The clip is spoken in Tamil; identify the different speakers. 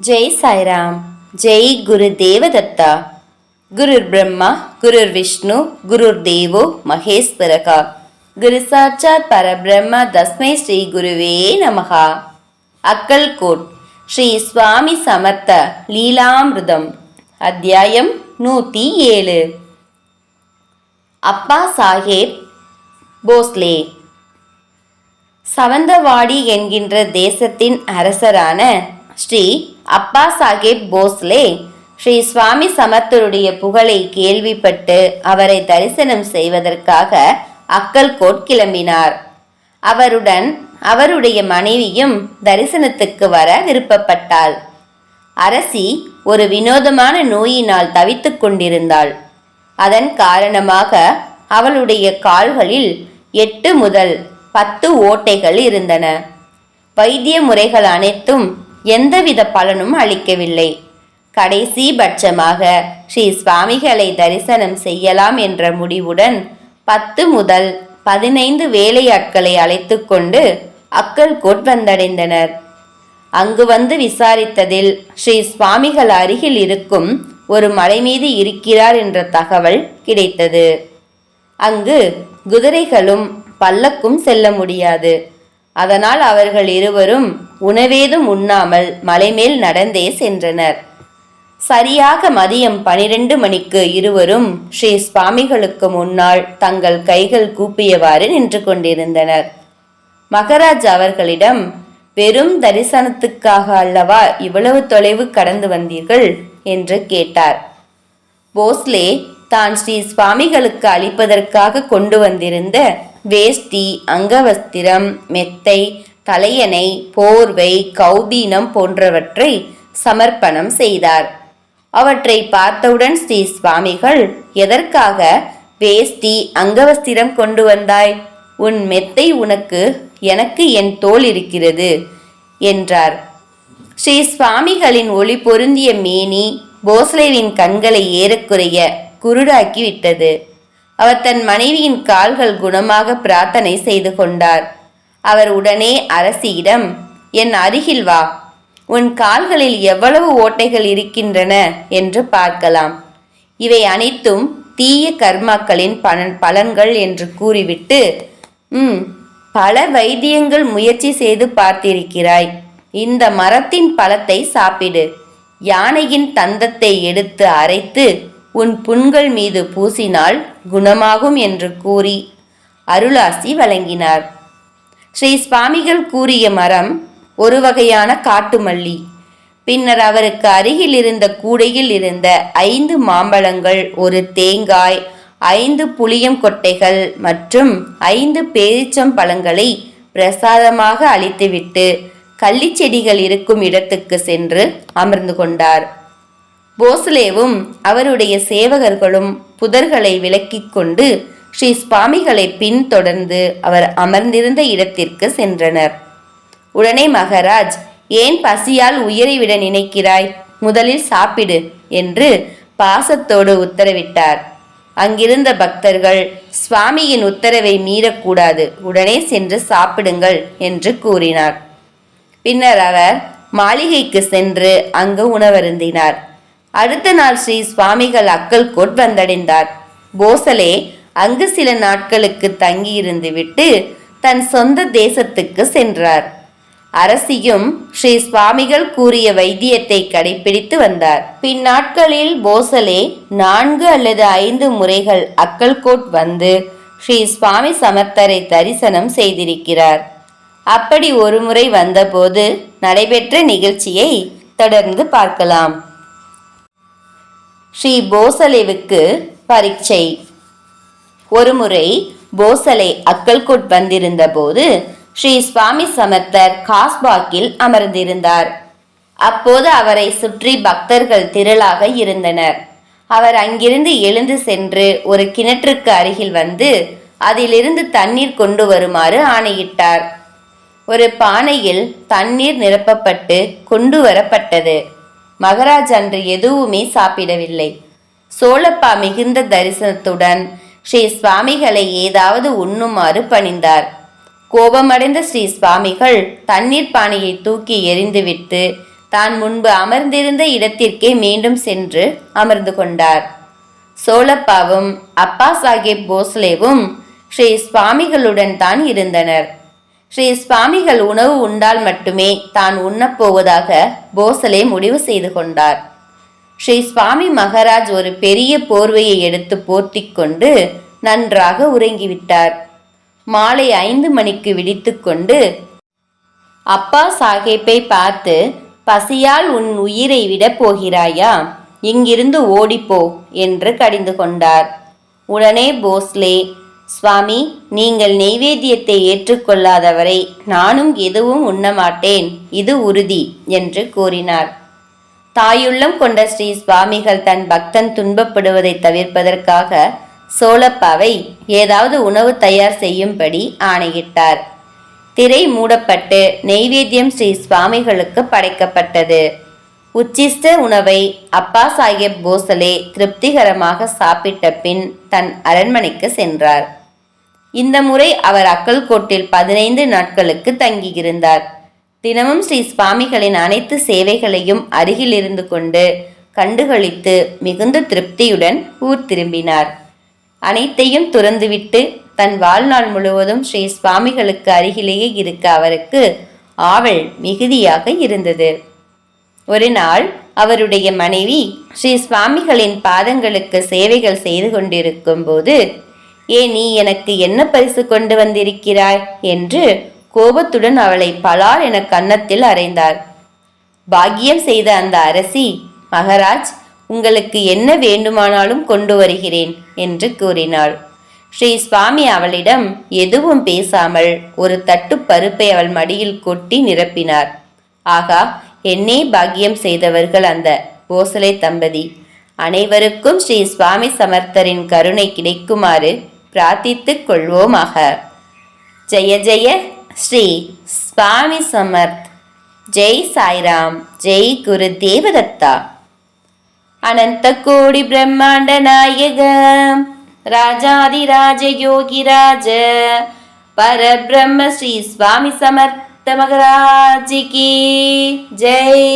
Speaker 1: ஜெய் சாய்ராம். ஜெய் குரு தேவதத்தா. குருர் பிரம்மா குருர் விஷ்ணு குருர் தேவோ மகேஸ்வரகா. குரு சாட்சாத் பரபிரம்ம தஸ்மை ஸ்ரீ குருவே நமகா. அக்கல்கோட் ஸ்ரீ சுவாமி சமர்த்த லீலாமிருதம். அத்தியாயம் 107. அப்பா சாஹேப் போஸ்லே. சவந்தவாடி என்கின்ற தேசத்தின் அரசரான ஸ்ரீ அப்பா சாஹேப் போஸ்லே ஸ்ரீ சுவாமி சமர்த்தருடைய புகழை கேள்விப்பட்டு அவரை தரிசனம் செய்வதற்காக அக்கல்கோட் கிளம்பினார். அவருடன் அவருடைய மனைவியும் தரிசனத்துக்கு வர விருப்பப்பட்டாள். அரசி ஒரு வினோதமான நோயினால் தவித்துக் கொண்டிருந்தாள். அதன் காரணமாக அவளுடைய கால்களில் 8 முதல் 10 ஓட்டைகள் இருந்தன. வைத்திய முறைகள் அனைத்தும் எந்தவித பலனும் அளிக்கவில்லை. கடைசி பட்சமாக ஸ்ரீ சுவாமிகளை தரிசனம் செய்யலாம் என்ற முடிவுடன் 10 முதல் 15 வேலையாட்களை அழைத்து கொண்டு அக்கல்கோட் வந்தடைந்தனர். அங்கு வந்து விசாரித்ததில் ஸ்ரீ சுவாமிகள் அருகில் இருக்கும் ஒரு மலை மீது இருக்கிறார் என்ற தகவல் கிடைத்தது. அங்கு குதிரைகளும் பல்லக்கும் செல்ல முடியாது. அதனால் அவர்கள் இருவரும் உணவேதும் உண்ணாமல் மலைமேல் நடந்தே சென்றனர். சரியாக மதியம் 12 மணிக்கு இருவரும் ஸ்ரீ சுவாமிகளுக்கு முன்னால் தங்கள் கைகள் கூப்பியவாறு நின்று கொண்டிருந்தனர். மகராஜ் அவர்களிடம், வெறும் தரிசனத்துக்காக அல்லவா இவ்வளவு தொலைவு கடந்து வந்தீர்கள் என்று கேட்டார். போஸ்லே தான் ஸ்ரீ சுவாமிகளுக்கு அளிப்பதற்காக கொண்டு வந்திருந்த வேஷ்டி, அங்கவஸ்திரம், மெத்தை, தலையணை, போர்வை, கௌபீனம் போன்றவற்றை சமர்ப்பணம் செய்தார். அவற்றை பார்த்தவுடன் ஸ்ரீ சுவாமிகள், எதற்காக வேஷ்டி, அங்கவஸ்திரம் கொண்டு வந்தாய்? உன் மெத்தை உனக்கு, எனக்கு என் தோள் இருக்கிறது என்றார். ஸ்ரீ சுவாமிகளின் ஒளி பொருந்திய மேனி போஸ்லேவின் கண்களை ஏறக்குறைய குருடாக்கி விட்டது. அவர் தன் மனைவியின் கால்கள் குணமாக பிரார்த்தனை செய்து கொண்டார். அவர் உடனே அரசியிடம், என் அருகில் வா, உன் கால்களில் எவ்வளவு ஓட்டைகள் இருக்கின்றன என்று பார்க்கலாம். இவை அனைத்தும் தீய கர்மாக்களின் பலன்கள் என்று கூறிவிட்டு, பல வைத்தியங்கள் முயற்சி செய்து பார்த்திருக்கிறாய். இந்த மரத்தின் பழத்தை சாப்பிடு. யானையின் தந்தத்தை எடுத்து அரைத்து உன் புண்கள் மீது பூசினால் குணமாகும் என்று கூறி அருளாசி வழங்கினார். ஸ்ரீ சுவாமிகள் கூறிய மரம் ஒரு வகையான காட்டுமல்லி. பின்னர் அவருக்கு அருகில் இருந்த கூடையில் இருந்த 5 மாம்பழங்கள், ஒரு தேங்காய், 5 புளியம் கொட்டைகள் மற்றும் 5 பேரிச்சம் பழங்களை பிரசாதமாக அளித்துவிட்டு கள்ளிச்செடிகள் இருக்கும் இடத்துக்கு சென்று அமர்ந்து கொண்டார். போஸ்லேவும் அவருடைய சேவகர்களும் புதர்களை விலக்கிக் கொண்டு ஸ்ரீ சுவாமிகளை பின்தொடர்ந்து அவர் அமர்ந்திருந்த இடத்திற்கு சென்றனர். உடனே மகராஜ், ஏன் பசியால் உயிரைவிட நினைக்கிறாய்? முதலில் சாப்பிடு என்று பாசத்தோடு உத்தரவிட்டார். அங்கிருந்த பக்தர்கள், சுவாமியின் உத்தரவை மீறக்கூடாது, உடனே சென்று சாப்பிடுங்கள் என்று கூறினார். பின்னர் அவர் மாளிகைக்கு சென்று அங்கு உணவருந்தினார். அடுத்த நாள் ஸ்ரீ சுவாமிகள் அக்கல்கோட் வந்தடைந்தார். போசலே அங்கு சில நாட்களுக்கு தங்கியிருந்து விட்டு தன் சொந்த தேசத்துக்கு சென்றார். அரசியும் ஸ்ரீ சுவாமிகள் கூறிய வைத்தியத்தை கடைபிடித்து வந்தார். பின்னாட்களில் போசலே 4 அல்லது 5 முறைகள் அக்கல்கோட் வந்து ஸ்ரீ சுவாமி சமர்த்தரை தரிசனம் செய்திருக்கிறார். அப்படி ஒரு முறை வந்தபோது நடைபெற்ற நிகழ்ச்சியை தொடர்ந்து பார்க்கலாம். ஸ்ரீ போசலேவுக்கு பரீட்சை. ஒருமுறை போசலே அக்கல்கோட் வந்திருந்த போது ஸ்ரீ சுவாமி சமர்த்தர் காஸ்பாக்கில் அமர்ந்திருந்தார். அப்போது அவரை சுற்றி பக்தர்கள் திரளாக இருந்தனர். அவர் அங்கிருந்து எழுந்து சென்று ஒரு கிணற்றுக்கு அருகில் வந்து அதிலிருந்து தண்ணீர் கொண்டு வருமாறு ஆணையிட்டார். ஒரு பானையில் தண்ணீர் நிரப்பப்பட்டு கொண்டு வரப்பட்டது. மகராஜ் அன்று எதுவுமே சாப்பிடவில்லை. சோழப்பா மிகுந்த தரிசனத்துடன் ஸ்ரீ சுவாமிகளை ஏதாவது உண்ணுமாறு பணிந்தார். கோபமடைந்த ஸ்ரீ சுவாமிகள் தண்ணீர் பானையை தூக்கி எறிந்துவிட்டு தான் முன்பு அமர்ந்திருந்த இடத்திற்கே மீண்டும் சென்று அமர்ந்து கொண்டார். சோழப்பாவும் அப்பா சாஹேப் போஸ்லேவும் ஸ்ரீ சுவாமிகளுடன் தான் இருந்தனர். ஸ்ரீ சுவாமிகள் உணவு உண்டால் மட்டுமே தான் உண்ணப்போவதாக போசலே முடிவு செய்து கொண்டார். ஸ்ரீ சுவாமி மகாராஜ் ஒரு பெரிய போர்வையை எடுத்து போர்த்தி கொண்டு நன்றாக உறங்கிவிட்டார். மாலை 5 மணிக்கு விழித்து கொண்டு அப்பா சாஹேப்பை பார்த்து, பசியால் உன் உயிரை விடப் போகிறாயா? இங்கிருந்து ஓடிப்போ என்று கடிந்து கொண்டார். உடனே போஸ்லே, சுவாமி, நீங்கள் நெய்வேத்தியத்தை ஏற்றுக்கொள்ளாதவரை நானும் எதுவும் உண்ணமாட்டேன், இது உறுதி என்று கூறினார். தாயுள்ளம் கொண்ட ஸ்ரீ சுவாமிகள் தன் பக்தன் துன்பப்படுவதை தவிர்ப்பதற்காக சோழப்பாவை ஏதாவது உணவு தயார் செய்யும்படி ஆணையிட்டார். திரை மூடப்பட்டு நெய்வேத்தியம் ஸ்ரீ சுவாமிகளுக்கு படைக்கப்பட்டது. உச்சிஷ்ட உணவை அப்பா சாஹேப் போசலே திருப்திகரமாக சாப்பிட்ட பின் தன் அரண்மனைக்கு சென்றார். இந்த முறை அவர் அக்கல்கோட்டில் 15 நாட்களுக்கு தங்கியிருந்தார். தினமும் ஸ்ரீ சுவாமிகளின் அனைத்து சேவைகளையும் அருகில் இருந்து கொண்டு கண்டுகளித்து மிகுந்த திருப்தியுடன் ஊர் திரும்பினார். அனைத்தையும் துறந்துவிட்டு தன் வாழ்நாள் முழுவதும் ஸ்ரீ சுவாமிகளுக்கு அருகிலேயே இருக்க அவருக்கு ஆவல் மிகுதியாக இருந்தது. ஒரு நாள் அவருடைய மனைவி ஸ்ரீ சுவாமிகளின் பாதங்களுக்கு சேவைகள் செய்து கொண்டிருக்கும் போது, நீ எனக்கு என்ன பரிசு கொண்டு வந்திருக்கிறாய் என்று கோபத்துடன் அவளை பலார் என கன்னத்தில் அறைந்தார். பாக்கியம் செய்த அந்த அரசி, மகாராஜ், உங்களுக்கு என்ன வேண்டுமானாலும் கொண்டு வருகிறேன் என்று கூறினாள். ஸ்ரீ சுவாமி அவளிடம் எதுவும் பேசாமல் ஒரு தட்டு பருப்பை அவள் மடியில் கொட்டி நிரப்பினார். ஆகா, என்னே பாக்கியம் செய்தவர்கள் அந்த போசலே தம்பதி. அனைவருக்கும் ஸ்ரீ சுவாமி சமர்த்தரின் கருணை கிடைக்குமாறு பிரார்த்தித்துக் கொள்வோமாக. ஜெய ஜெய ஸ்ரீ சுவாமி சமர்த். ஜெய் சாய்ராம். ஜெய் குரு தேவதத்தா. அனந்த கோடி பிரம்மாண்ட நாயக ராஜாதிராஜ யோகிராஜ பரபிரம்ம ஸ்ரீ சுவாமி சமர்த்த மகராஜ் கி ஜெய்.